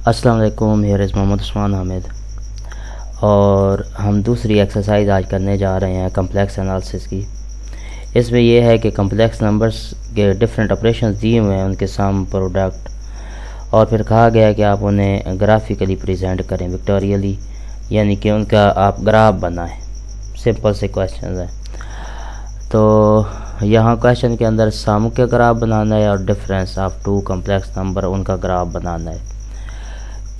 अस्सलाम वालेकुम, here is Mohammad Usman Hamid और हम दूसरी एक्सरसाइज आज करने जा रहे हैं कम्प्लेक्स एनालिसिस की। इसमें यह है कि कम्प्लेक्स नंबर्स के डिफरेंट ऑपरेशंस दिए हुए हैं, उनके सम, प्रोडक्ट, और फिर कहा गया है कि आप उन्हें ग्राफिकली प्रेजेंट करें विक्टोरियली, यानी कि उनका आप ग्राफ बनाएं। सिंपल से क्वेश्चन है। तो यहाँ क्वेश्चन के अंदर सम का ग्राफ बनाना है और difference of two complex number उनका ग्राफ बनाना है।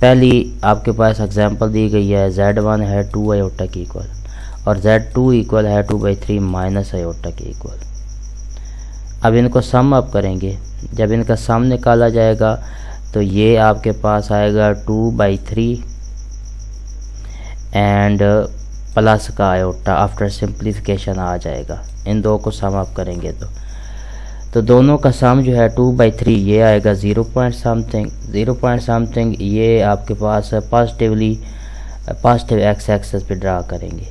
पहली आपके पास एग्जांपल दी गई है, Z1 है 2 आयोटा के इक्वल और Z2 इक्वल है 2/3 माइनस आयोटा के इक्वल। अब इनको सम अप करेंगे। जब इनका सम निकाला जाएगा तो ये आपके पास आएगा 2/3 एंड प्लस का आयोटा आफ्टर सिंप्लीफिकेशन आ जाएगा। इन दो को सम अप करेंगे तो दोनों का सम जो है 2/3 ये आएगा 0 पॉइंट समथिंग। ये आपके पास पॉजिटिव एक्स एक्सेस पे ड्रा करेंगे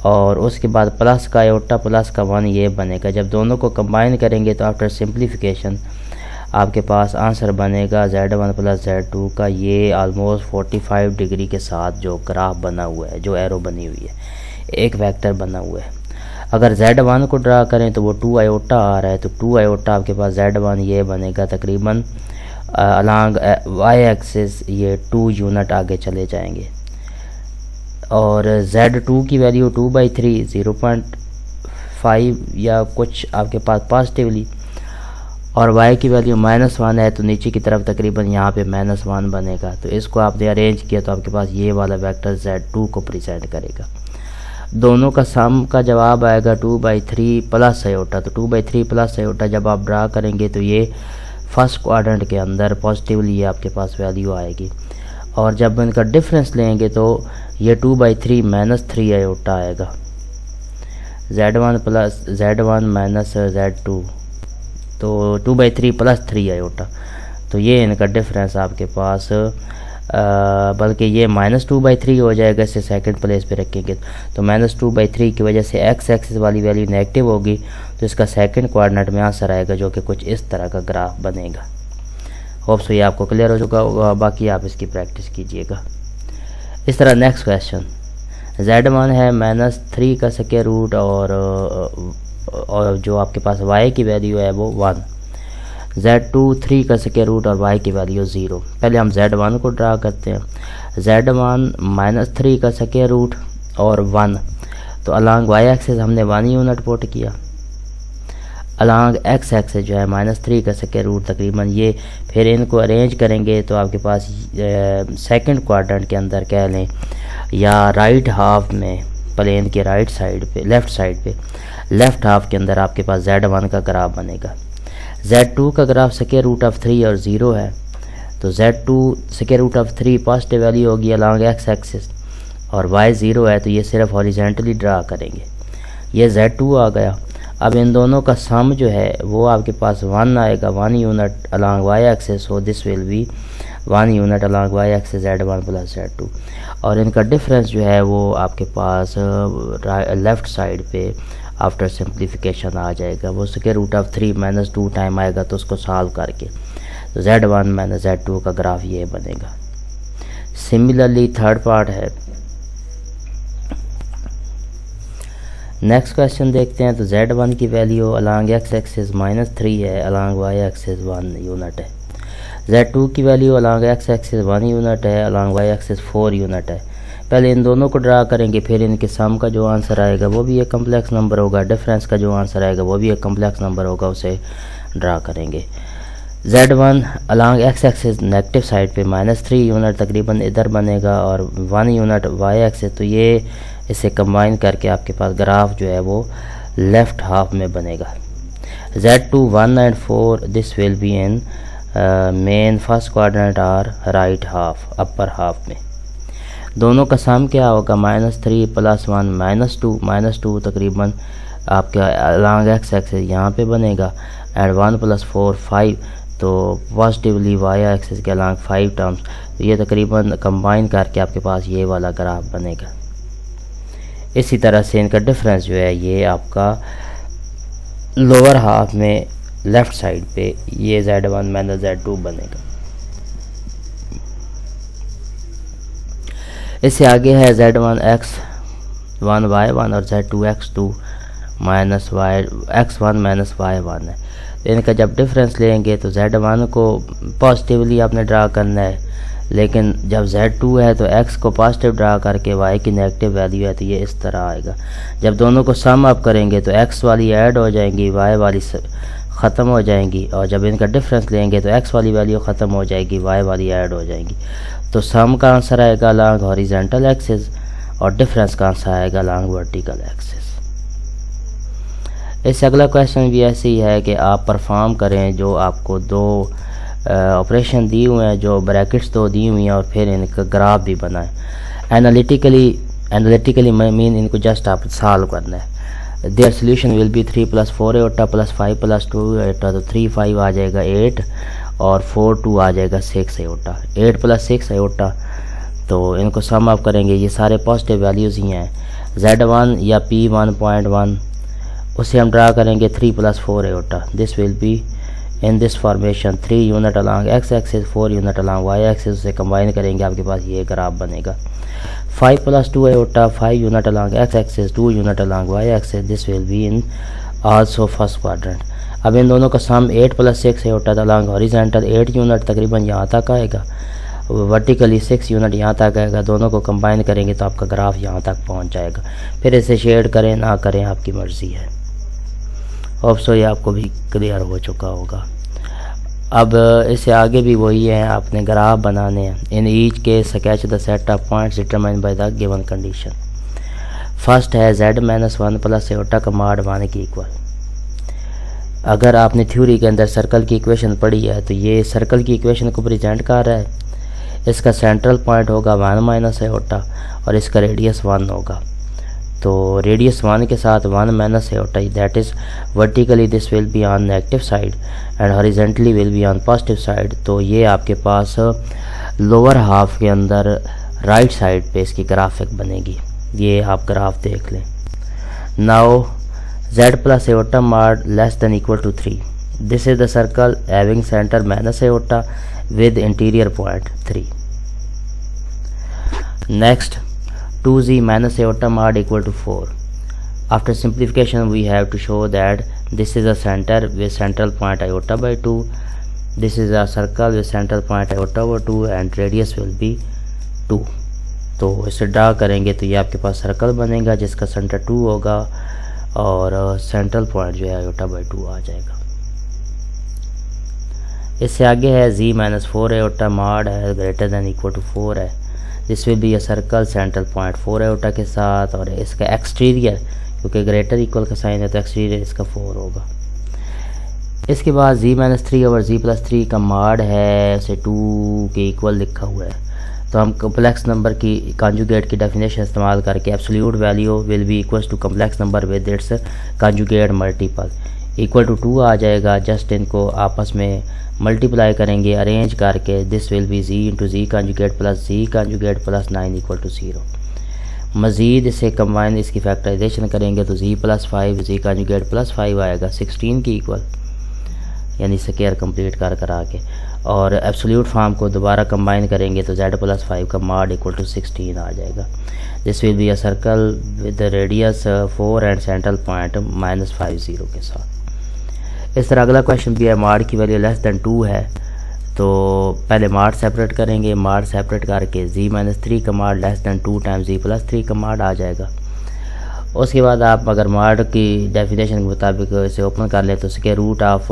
और उसके बाद प्लस का आयोटा प्लस का 1 ये बनेगा। जब दोनों को कंबाइन करेंगे तो आफ्टर सिंप्लीफिकेशन आपके पास आंसर बनेगा Z1 प्लस Z2 का। ये ऑलमोस्ट 45 डिग्री के साथ जो ग्राफ बना हुआ है, जो एरो बनी हुई है, एक वेक्टर बना हुआ है। अगर Z1 को ड्रा करें तो वो 2 आयोटा आ रहा है, तो 2 आयोटा आपके पास Z1 ये बनेगा तकरीबन अलोंग Y एक्सिस ये 2 यूनिट आगे चले जाएंगे। और Z2 की वैल्यू 2/3 0.5 या कुछ आपके पास पॉजिटिवली, और y की वैल्यू -1 है तो नीचे की तरफ तकरीबन यहाँ पे -1 बनेगा। तो इसको आपने अरेंज किया तो आपके पास ये वाला वेक्टर Z2 को प्रेजेंट करेगा। दोनों का सम का जवाब आएगा 2/3 प्लस आयोटा। तो 2/3 प्लस आयोटा जब आप ड्रा करेंगे तो ये फर्स्ट क्वाड्रेंट के अंदर पॉजिटिवली ये आपके पास वैल्यू आएगी। और जब इनका डिफरेंस लेंगे तो ये 2/3 -3 आयोटा आएगा। Z1 माइनस Z2 तो 2/3 प्लस 3 आयोटा। तो ये इनका डिफरेंस आपके पास बल्कि ये -2/3 हो जाएगा। इसे सेकंड प्लेस पे रखेंगे तो -2/3 की वजह से एक्स एक्सिस वाली वैल्यू नेगेटिव होगी, तो इसका सेकंड क्वाड्रेंट में आंसर आएगा जो कि कुछ इस तरह का ग्राफ बनेगा। होप सो ये आपको क्लियर हो चुका होगा, बाकी आप इसकी प्रैक्टिस कीजिएगा। इस तरह नेक्स्ट क्वेश्चन, Z1 है -3 का स्क्वायर रूट और जो आपके पास y की वैल्यू है वो 1, Z2 3 का स्क्वायर रूट और y की वैल्यू 0। पहले हम Z1 को ड्रा करते हैं। Z1 -3 का स्क्वायर रूट और 1, तो अलोंग y एक्सिस हमने 1 यूनिट पुट किया। अलोंग x एक्सिस जो है -3 का स्क्वायर रूट तकरीबन ये, फिर इनको अरेंज करेंगे तो आपके पास सेकंड क्वाड्रेंट के अंदर कह लें या राइट हाफ में प्लेन के राइट साइड पे, लेफ्ट हाफ के अंदर आपके पास Z1 का ग्राफ बनेगा। Z2 का ग्राफ स्क्वायर रूट ऑफ 3 और 0 है, तो Z2 square root of 3 positive value होगी अलोंग x एक्सिस और y 0 है तो ये सिर्फ हॉरिजॉन्टली ड्रा करेंगे। ये Z2 आ गया। अब इन दोनों का सम जो है वो आपके पास 1 आएगा, 1 unit along y axis, so this will B 1 unit along y axis Z1 plus Z2। और इनका डिफरेंस जो है वो आपके पास लेफ़्ट साइड पे आफ्टर सिंप्लीफिकेशन आ जाएगा। वो स्क्वायर रूट ऑफ 3 -2 टाइम आएगा तो उसको सॉल्व करके तो Z1 माइनस Z2 का ग्राफ ये बनेगा। सिमिलरली थर्ड पार्ट है। नेक्स्ट क्वेश्चन देखते हैं। तो Z1 की वैल्यू अलोंग x एक्सिस -3 है, अलोंग y एक्सिस 1 यूनिट है। Z2 की value along x axis 1 unit है, अलोंग y एक्सिस 4 यूनिट है। पहले इन दोनों को ड्रा करेंगे, फिर इनके सम का जो आंसर आएगा वो भी एक कम्प्लेक्स नंबर होगा, डिफरेंस का जो आंसर आएगा वो भी एक कम्प्लेक्स नंबर होगा, उसे ड्रा करेंगे। Z1 along x axis negative side पे -3 यूनिट तकरीबन इधर बनेगा और 1 यूनिट y एक्सिस, तो ये इसे कंबाइन करके आपके पास ग्राफ जो है वो लेफ़्ट हाफ में बनेगा। Z2 1 and 4 this will be in main first quadrant और राइट हाफ, अपर हाफ में। दोनों का सम क्या होगा, -3 प्लस 1 -2 तकरीबन आपके अलोंग x एक्सिस यहाँ पे बनेगा एंड 1 + 4 5, तो पॉजिटिवली y एक्सिस के अलोंग 5 टर्म्स, तो ये तकरीबन कंबाइन करके आपके पास ये वाला ग्राफ बनेगा। इसी तरह से इनका डिफरेंस जो है ये आपका लोअर हाफ में लेफ़्ट साइड पे ये Z1 माइनस Z2 बनेगा। इससे आगे है Z1 X1 Y1 और Z2 X2 minus Y X1 minus Y1 है। तो इनका जब डिफरेंस लेंगे तो Z1 को पॉजिटिवली आपने ड्रा करना है, लेकिन जब Z2 है तो X को पॉजिटिव ड्रा करके Y की नेगेटिव वैल्यू है तो ये इस तरह आएगा। जब दोनों को सम अप करेंगे तो X वाली ऐड हो जाएंगी, Y वाली ख़त्म हो जाएंगी, और जब इनका डिफरेंस लेंगे तो X वाली वैल्यू ख़त्म हो जाएगी, Y वाली ऐड हो जाएंगी। तो सम का आंसर आएगा अलॉन्ग हॉरिजॉन्टल एक्सिस और डिफरेंस का आंसर आएगा अलॉन्ग वर्टिकल एक्सिस। इससे अगला क्वेश्चन भी ऐसे ही है कि आप परफॉर्म करें जो आपको दो ऑपरेशन दी हुए हैं, जो ब्रैकेट्स दो दी हुई हैं, और फिर इनका ग्राफ भी बनाएं। एनालिटिकली मीन इनको जस्ट आप सॉल्व करना है। देयर सोल्यूशन विल बी 3 + 4 एटा + 5 + 2 एटा, तो 3 5 आ जाएगा 8 और 4 2 आ जाएगा 6 एटा, 8 + 6 एटा। तो इनको सम अप करेंगे, ये सारे पॉजिटिव वैल्यूज़ ही हैं। Z1 या P1.1 उसे हम ड्रा करेंगे 3 + 4 एटा। This will be in this formation 3 unit along X axis, 4 unit along Y axis, उसे कंबाइन करेंगे आपके पास ये ग्राफ बनेगा। 5 + 2 एटा, 5 unit along X axis, 2 unit along Y axis, this will be in also first quadrant. अब इन दोनों का सम 8 + 6 एटा along horizontal 8 unit तकरीबन यहाँ तक आएगा, वर्टिकली 6 यूनिट यहाँ तक आएगा। दोनों को कंबाइन करेंगे तो आपका ग्राफ यहाँ तक पहुँच जाएगा। फिर इसे शेड करें ना करें आपकी मर्ज़ी है। होप सो ये आपको भी क्लियर हो चुका होगा। अब इससे आगे भी वही है, आपने ग्राफ बनाने हैं। इन ईच के sketch the set of points determined by the given condition. First है Z - 1 + एटा का मॉड 1 के इक्वल। अगर आपने थ्योरी के अंदर सर्कल की इक्वेशन पढ़ी है तो ये सर्कल की इक्वेशन को प्रेजेंट कर रहा है। इसका सेंट्रल पॉइंट होगा 1 - एटा और इसका रेडियस 1 होगा। तो रेडियस 1 के साथ 1 - एटा, that is vertically this will be on negative side and horizontally will be on positive side. तो ये आपके पास लोअर हाफ के अंदर राइट साइड पे इसकी ग्राफिक बनेगी। ये आप ग्राफ देख लें। Now Z + Etah mod <= 3। This is the circle having centre -Etah with interior point 3. Next, 2z - eota mod = 4. After simplification we have to show that this is a center with central point iota by 2. This is a circle with central point iota by 2 and radius will be 2. तो इसे draw करेंगे तो ये आपके पास circle बनेगा जिसका centre 2 होगा और सेंट्रल पॉइंट जो है iota by 2 आ जाएगा। इससे आगे है Z - 4 एटा mod है > 4 है। This will be a circle central point 4 एटा के साथ, और इसका एक्सटीरियर क्योंकि ग्रेटर इक्वल का साइन है तो एक्सटीरियर इसका 4 होगा। इसके बाद Z - 3 और Z + 3 का mod है उसे 2 के इक्वल लिखा हुआ है। तो हम कम्प्लेक्स नंबर की कॉन्जुगेट की डेफिनेशन इस्तेमाल करके absolute value will be equals to complex number with its conjugate multiple = 2 आ जाएगा। जस्ट इनको आपस में मल्टीप्लाई करेंगे अरेंज करके। This will be Z × Z conjugate + Z conjugate + 9 = 0। मज़ीद इसे कंबाइन इसकी फैक्टराइजेशन करेंगे तो Z + 5 Z कंजुगेट + 5 आएगा 16 के इक्वल, यानी स्क्वायर कंप्लीट करा के। और एब्सोल्यूट फॉर्म को दोबारा कंबाइन करेंगे तो Z + 5 का mod = 16 आ जाएगा। This will be a circle with radius 4 and central point -5 0 के साथ। इस तरह अगला क्वेश्चन भी है, mod की वैल्यू <2 है। तो पहले mod सेपरेट करेंगे, mod सेपरेट करके Z - 3 का mod <2 टाइम्स Z + 3 का mod आ जाएगा। उसके बाद आप अगर mod की डेफिनेशन के मुताबिक इसे ओपन कर लें तो √ऑफ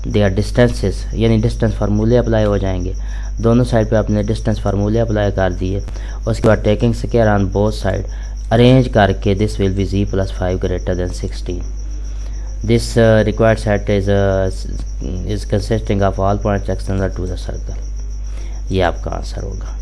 देयर डिस्टेंसेस, यानी डिस्टेंस फार्मूले अप्लाई हो जाएंगे। दोनों साइड पे आपने डिस्टेंस फार्मूले अप्लाई कर दिए। उसके बाद taking square on both side arrange करके this will be Z + 5 > 16। This required set is consisting of all points external to the circle। ये आपका आंसर होगा।